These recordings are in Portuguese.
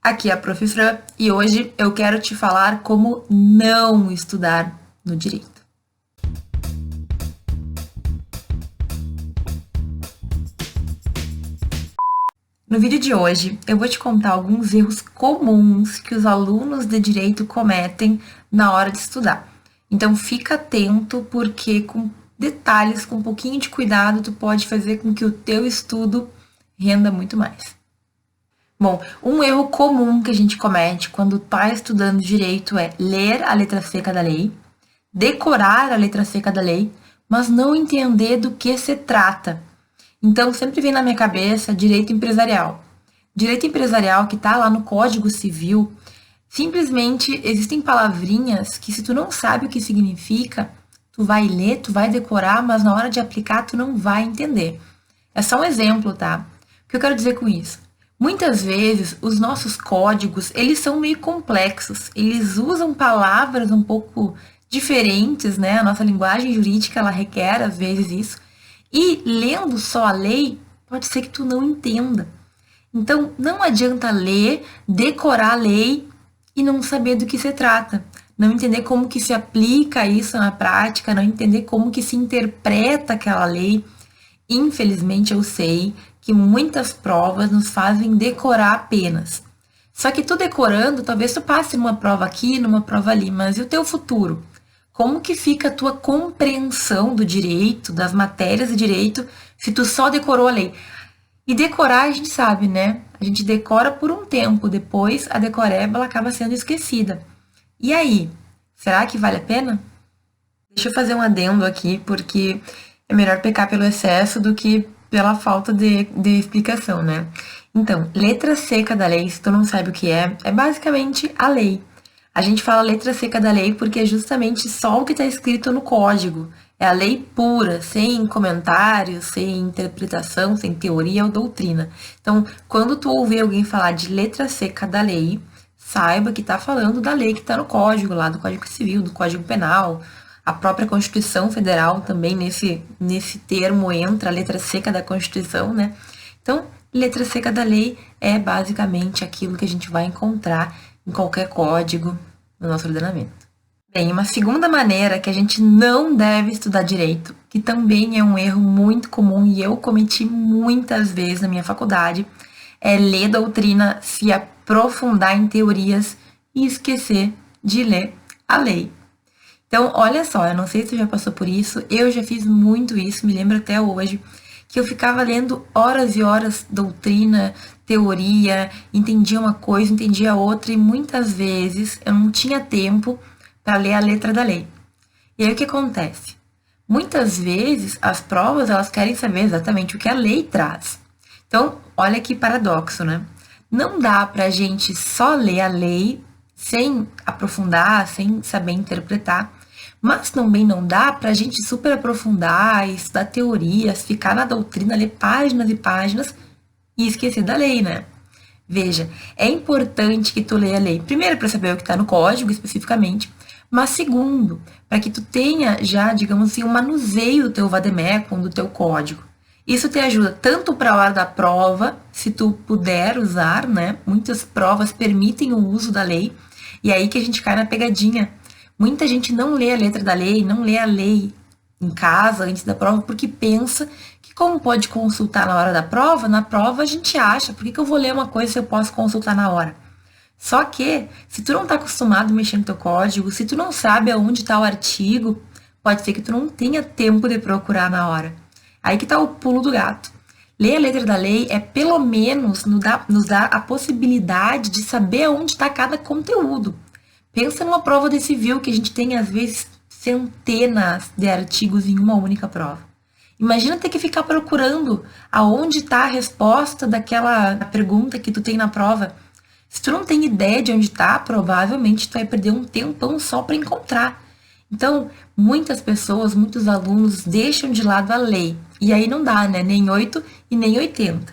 Aqui é a Prof. Fran e hoje eu quero te falar como não estudar no direito. No vídeo de hoje, eu vou te contar alguns erros comuns que os alunos de direito cometem na hora de estudar. Então, fica atento, porque com detalhes, com um pouquinho de cuidado, tu pode fazer com que o teu estudo renda muito mais. Bom, um erro comum que a gente comete quando está estudando direito é ler a letra seca da lei, decorar a letra seca da lei, mas não entender do que se trata. Então, sempre vem na minha cabeça direito empresarial. Direito empresarial que está lá no Código Civil, simplesmente existem palavrinhas que, se tu não sabe o que significa, tu vai ler, tu vai decorar, mas na hora de aplicar tu não vai entender. É só um exemplo, tá? O que eu quero dizer com isso? Muitas vezes, os nossos códigos, eles são meio complexos, eles usam palavras um pouco diferentes, né? A nossa linguagem jurídica, ela requer, às vezes, isso. E, lendo só a lei, pode ser que tu não entenda. Então, não adianta ler, decorar a lei e não saber do que se trata. Não entender como que se aplica isso na prática, não entender como que se interpreta aquela lei. Infelizmente, eu sei que muitas provas nos fazem decorar apenas. Só que tu decorando, talvez tu passe numa prova aqui, numa prova ali, mas e o teu futuro? Como que fica a tua compreensão do direito, das matérias de direito, se tu só decorou a lei? E decorar, a gente sabe, né? A gente decora por um tempo, depois a decoreba ela acaba sendo esquecida. E aí, será que vale a pena? Deixa eu fazer um adendo aqui, porque é melhor pecar pelo excesso do que pela falta de explicação, né? Então, letra seca da lei, se tu não sabe o que é basicamente a lei. A gente fala letra seca da lei porque é justamente só o que está escrito no código. É a lei pura, sem comentários, sem interpretação, sem teoria ou doutrina. Então, quando tu ouvir alguém falar de letra seca da lei, saiba que está falando da lei que está no código, lá do Código Civil, do Código Penal. A própria Constituição Federal também nesse termo entra a letra seca da Constituição, né? Então, letra seca da lei é basicamente aquilo que a gente vai encontrar em qualquer código no nosso ordenamento. Bem, uma segunda maneira que a gente não deve estudar direito, que também é um erro muito comum e eu cometi muitas vezes na minha faculdade, é ler doutrina, se aprofundar em teorias e esquecer de ler a lei. Então, olha só, eu não sei se você já passou por isso, eu já fiz muito isso, me lembro até hoje, que eu ficava lendo horas e horas doutrina, teoria, entendia uma coisa, entendia outra, e muitas vezes eu não tinha tempo para ler a letra da lei. E aí o que acontece? Muitas vezes as provas elas querem saber exatamente o que a lei traz. Então, olha que paradoxo, né? Não dá para a gente só ler a lei sem aprofundar, sem saber interpretar, mas também não dá para a gente super aprofundar, estudar teorias, ficar na doutrina, ler páginas e páginas e esquecer da lei, né? Veja, é importante que tu leia a lei, primeiro para saber o que está no código especificamente, mas segundo, para que tu tenha já, digamos assim, um manuseio do teu vademecum, do teu código. Isso te ajuda tanto para a hora da prova, se tu puder usar, né? Muitas provas permitem o uso da lei, e é aí que a gente cai na pegadinha. Muita gente não lê a letra da lei, não lê a lei em casa antes da prova, porque pensa que como pode consultar na hora da prova, na prova a gente acha, por que eu vou ler uma coisa se eu posso consultar na hora? Só que, se tu não está acostumado a mexer no teu código, se tu não sabe aonde está o artigo, pode ser que tu não tenha tempo de procurar na hora. Aí que está o pulo do gato. Ler a letra da lei é pelo menos nos dar a possibilidade de saber aonde está cada conteúdo. Pensa numa prova de civil que a gente tem, às vezes, centenas de artigos em uma única prova. Imagina ter que ficar procurando aonde está a resposta daquela pergunta que tu tem na prova. Se tu não tem ideia de onde está, provavelmente tu vai perder um tempão só para encontrar. Então, muitas pessoas, muitos alunos deixam de lado a lei. E aí não dá, né? Nem 8 e nem 80.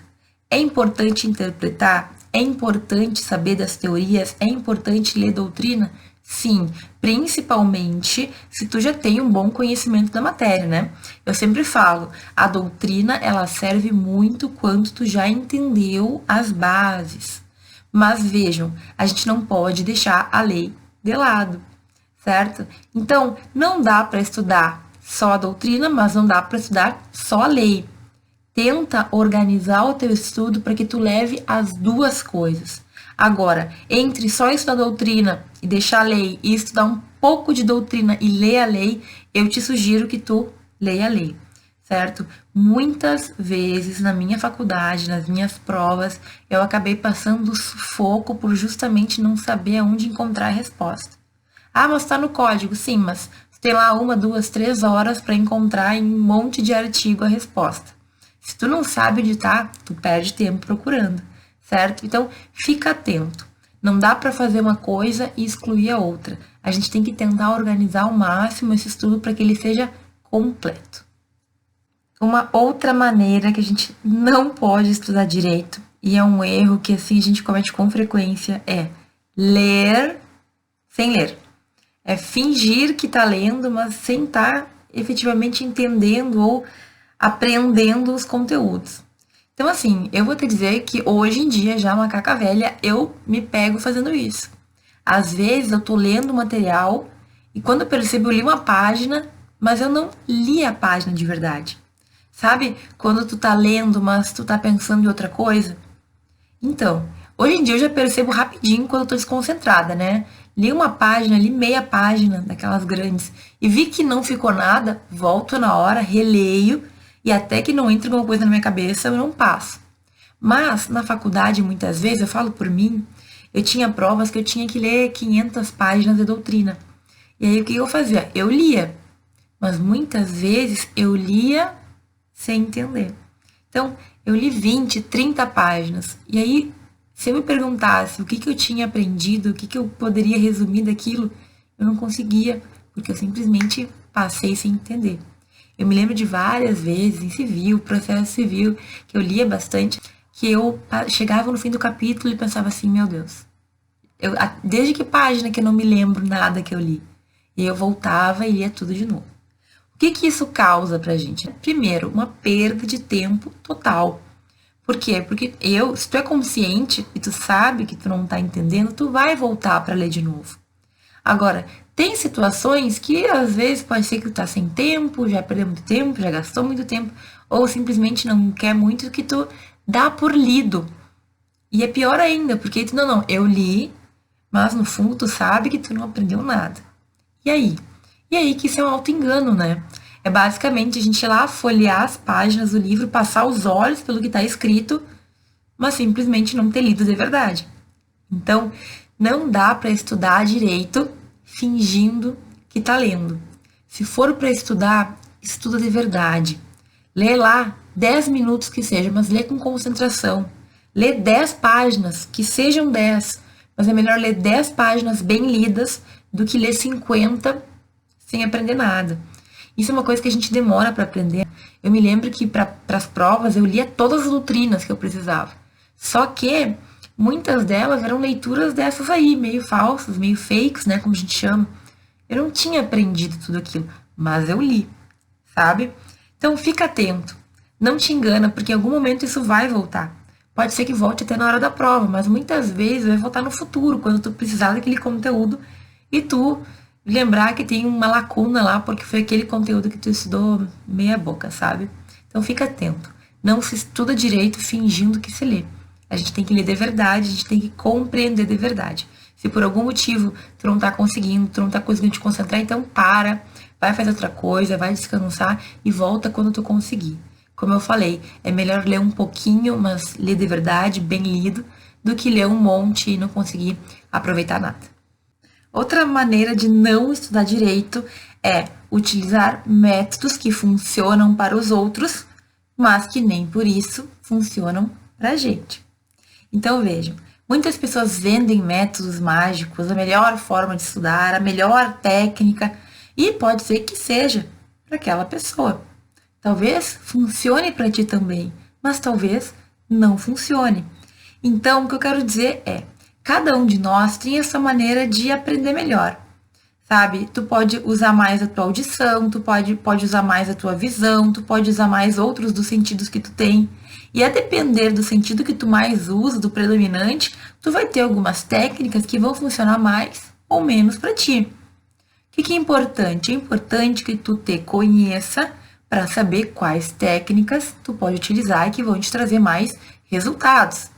É importante interpretar? É importante saber das teorias? É importante ler doutrina? Sim, principalmente se tu já tem um bom conhecimento da matéria, né? Eu sempre falo, a doutrina, ela serve muito quando tu já entendeu as bases. Mas vejam, a gente não pode deixar a lei de lado, certo? Então, não dá para estudar só a doutrina, mas não dá para estudar só a lei. Tenta organizar o teu estudo para que tu leve as duas coisas. Agora, entre só estudar a doutrina e deixar a lei e estudar um pouco de doutrina e ler a lei, eu te sugiro que tu leia a lei, certo? Muitas vezes na minha faculdade, nas minhas provas, eu acabei passando sufoco por justamente não saber aonde encontrar a resposta. Ah, mas tá no código, sim, mas tu tem lá 1, 2, 3 horas para encontrar em um monte de artigo a resposta. Se tu não sabe onde tá, tu perde tempo procurando, certo? Então, fica atento. Não dá para fazer uma coisa e excluir a outra. A gente tem que tentar organizar ao máximo esse estudo para que ele seja completo. Uma outra maneira que a gente não pode estudar direito, e é um erro que assim a gente comete com frequência, é ler sem ler. É fingir que tá lendo, mas sem estar efetivamente entendendo ou aprendendo os conteúdos. Então, assim, eu vou te dizer que hoje em dia, já macaca velha, eu me pego fazendo isso. Às vezes eu tô lendo o material e quando eu percebo, eu li uma página, mas eu não li a página de verdade. Sabe? Quando tu tá lendo, mas tu tá pensando em outra coisa. Então, hoje em dia eu já percebo rapidinho quando eu tô desconcentrada, né? Li uma página, li meia página daquelas grandes e vi que não ficou nada, volto na hora, releio e até que não entre alguma coisa na minha cabeça, eu não passo. Mas na faculdade, muitas vezes, eu falo por mim, eu tinha provas que eu tinha que ler 500 páginas de doutrina. E aí o que eu fazia? Eu lia, mas muitas vezes eu lia sem entender. Então, eu li 20, 30 páginas. E aí, se eu me perguntasse o que eu tinha aprendido, o que eu poderia resumir daquilo, eu não conseguia, porque eu simplesmente passei sem entender. Eu me lembro de várias vezes em civil, processo civil, que eu lia bastante, que eu chegava no fim do capítulo e pensava assim, meu Deus, desde que página que eu não me lembro nada que eu li? E eu voltava e lia tudo de novo. O que isso causa pra gente? Primeiro, uma perda de tempo total. Por quê? Porque se tu é consciente e tu sabe que tu não tá entendendo, tu vai voltar para ler de novo. Agora, tem situações que às vezes pode ser que tu tá sem tempo, já perdeu muito tempo, já gastou muito tempo, ou simplesmente não quer muito que tu dá por lido. E é pior ainda, porque tu, não, eu li, mas no fundo tu sabe que tu não aprendeu nada. E aí? E aí que isso é um auto-engano, né? É basicamente a gente ir lá folhear as páginas do livro, passar os olhos pelo que está escrito, mas simplesmente não ter lido de verdade. Então, não dá para estudar direito fingindo que está lendo. Se for para estudar, estuda de verdade. Lê lá 10 minutos que seja, mas lê com concentração. Lê 10 páginas, que sejam 10, mas é melhor ler 10 páginas bem lidas do que ler 50 sem aprender nada. Isso é uma coisa que a gente demora para aprender. Eu me lembro que para as provas eu lia todas as doutrinas que eu precisava. Só que muitas delas eram leituras dessas aí, meio falsas, meio fakes, né, como a gente chama. Eu não tinha aprendido tudo aquilo, mas eu li, sabe? Então fica atento. Não te engana, porque em algum momento isso vai voltar. Pode ser que volte até na hora da prova, mas muitas vezes vai voltar no futuro, quando tu precisar daquele conteúdo e tu lembrar que tem uma lacuna lá, porque foi aquele conteúdo que tu estudou meia boca, sabe? Então fica atento. Não se estuda direito fingindo que se lê. A gente tem que ler de verdade, a gente tem que compreender de verdade. Se por algum motivo tu não tá conseguindo te concentrar, então para, vai fazer outra coisa, vai descansar e volta quando tu conseguir. Como eu falei, é melhor ler um pouquinho, mas ler de verdade, bem lido, do que ler um monte e não conseguir aproveitar nada. Outra maneira de não estudar direito é utilizar métodos que funcionam para os outros, mas que nem por isso funcionam para a gente. Então vejam, muitas pessoas vendem métodos mágicos, a melhor forma de estudar, a melhor técnica, e pode ser que seja para aquela pessoa. Talvez funcione para ti também, mas talvez não funcione. Então, o que eu quero dizer é, cada um de nós tem essa maneira de aprender melhor, sabe? Tu pode usar mais a tua audição, tu pode usar mais a tua visão, tu pode usar mais outros dos sentidos que tu tem. E a depender do sentido que tu mais usa, do predominante, tu vai ter algumas técnicas que vão funcionar mais ou menos para ti. O que é importante? É importante que tu te conheça para saber quais técnicas tu pode utilizar e que vão te trazer mais resultados.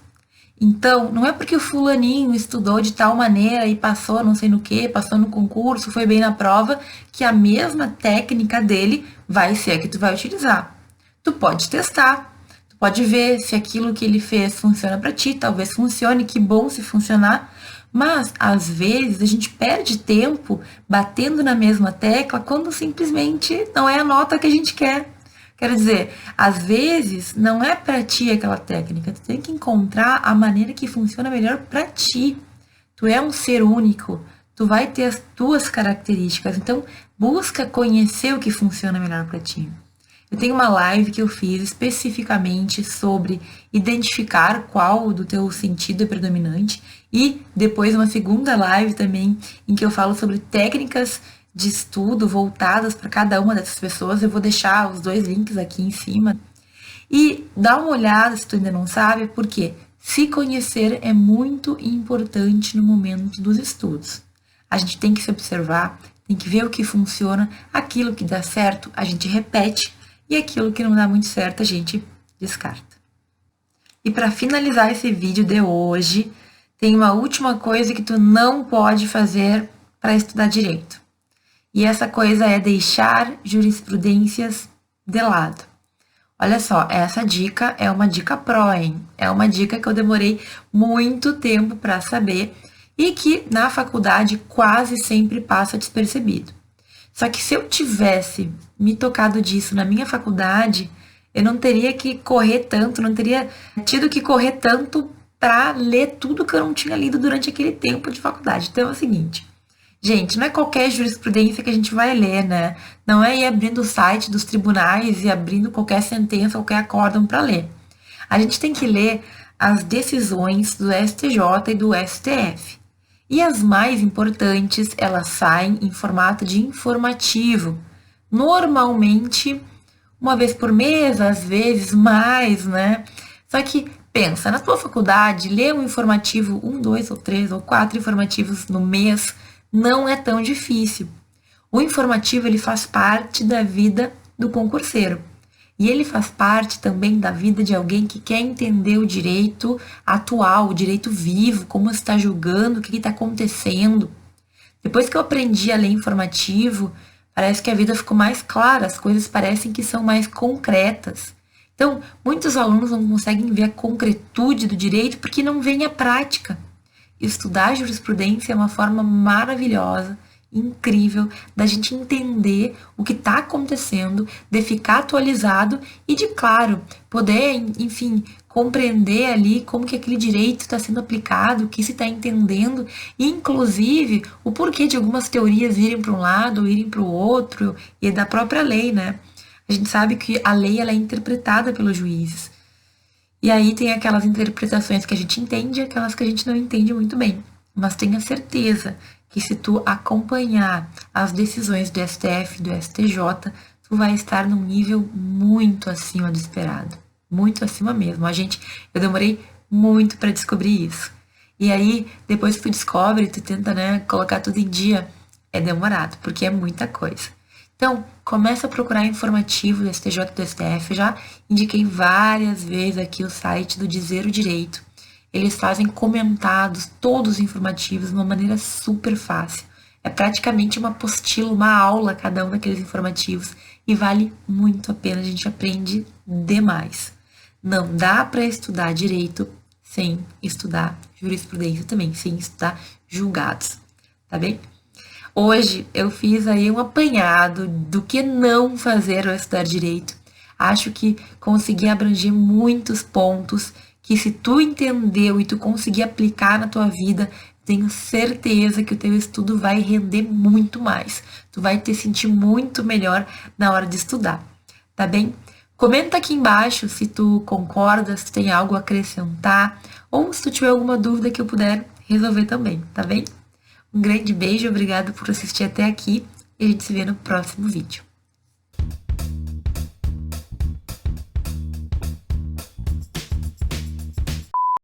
Então, não é porque o fulaninho estudou de tal maneira e passou não sei no que, passou no concurso, foi bem na prova, que a mesma técnica dele vai ser a que tu vai utilizar. Tu pode testar, tu pode ver se aquilo que ele fez funciona para ti, talvez funcione, que bom se funcionar, mas às vezes a gente perde tempo batendo na mesma tecla quando simplesmente não é a nota que a gente quer. Quero dizer, às vezes não é para ti aquela técnica, tu tem que encontrar a maneira que funciona melhor para ti. Tu é um ser único, tu vai ter as tuas características, então busca conhecer o que funciona melhor para ti. Eu tenho uma live que eu fiz especificamente sobre identificar qual do teu sentido é predominante e depois uma segunda live também em que eu falo sobre técnicas de estudo voltadas para cada uma dessas pessoas. Eu vou deixar os dois links aqui em cima. E dá uma olhada se tu ainda não sabe, porque se conhecer é muito importante no momento dos estudos. A gente tem que se observar, tem que ver o que funciona, aquilo que dá certo a gente repete e aquilo que não dá muito certo a gente descarta. E para finalizar esse vídeo de hoje, tem uma última coisa que tu não pode fazer para estudar direito. E essa coisa é deixar jurisprudências de lado. Olha só, essa dica é uma dica pro, hein? É uma dica que eu demorei muito tempo para saber e que na faculdade quase sempre passa despercebido. Só que se eu tivesse me tocado disso na minha faculdade, eu não teria que correr tanto, não teria tido que correr tanto para ler tudo que eu não tinha lido durante aquele tempo de faculdade. Então é o seguinte, gente, não é qualquer jurisprudência que a gente vai ler, né? Não é ir abrindo o site dos tribunais e abrindo qualquer sentença, qualquer acórdão para ler. A gente tem que ler as decisões do STJ e do STF. E as mais importantes, elas saem em formato de informativo. Normalmente, uma vez por mês, às vezes mais, né? Só que pensa, na tua faculdade, ler um informativo, 1, 2 ou 3 ou 4 informativos no mês, não é tão difícil. O informativo ele faz parte da vida do concurseiro. E ele faz parte também da vida de alguém que quer entender o direito atual, o direito vivo, como está julgando, o que está acontecendo. Depois que eu aprendi a ler informativo, parece que a vida ficou mais clara, as coisas parecem que são mais concretas. Então, muitos alunos não conseguem ver a concretude do direito porque não veem a prática. Estudar jurisprudência é uma forma maravilhosa, incrível, da gente entender o que está acontecendo, de ficar atualizado e de, claro, poder, enfim, compreender ali como que aquele direito está sendo aplicado, o que se está entendendo, e inclusive o porquê de algumas teorias irem para um lado ou irem para o outro, e da própria lei, né? A gente sabe que a lei ela é interpretada pelos juízes. E aí tem aquelas interpretações que a gente entende e aquelas que a gente não entende muito bem. Mas tenha certeza que se tu acompanhar as decisões do STF e do STJ, tu vai estar num nível muito acima do esperado. Muito acima mesmo. Eu demorei muito para descobrir isso. E aí, depois que tu descobre, tu tenta, né, colocar tudo em dia, é demorado, porque é muita coisa. Então, começa a procurar informativo do STJ e do STF. Eu já indiquei várias vezes aqui o site do Dizer o Direito. Eles fazem comentados, todos informativos, de uma maneira super fácil. É praticamente uma apostila, uma aula, cada um daqueles informativos. E vale muito a pena, a gente aprende demais. Não dá para estudar direito sem estudar jurisprudência também, sem estudar julgados, tá bem? Hoje eu fiz aí um apanhado do que não fazer ao estudar direito. Acho que consegui abranger muitos pontos que se tu entendeu e tu conseguir aplicar na tua vida, tenho certeza que o teu estudo vai render muito mais. Tu vai te sentir muito melhor na hora de estudar, tá bem? Comenta aqui embaixo se tu concorda, se tu tem algo a acrescentar, ou se tu tiver alguma dúvida que eu puder resolver também, tá bem? Um grande beijo, obrigado por assistir até aqui e a gente se vê no próximo vídeo.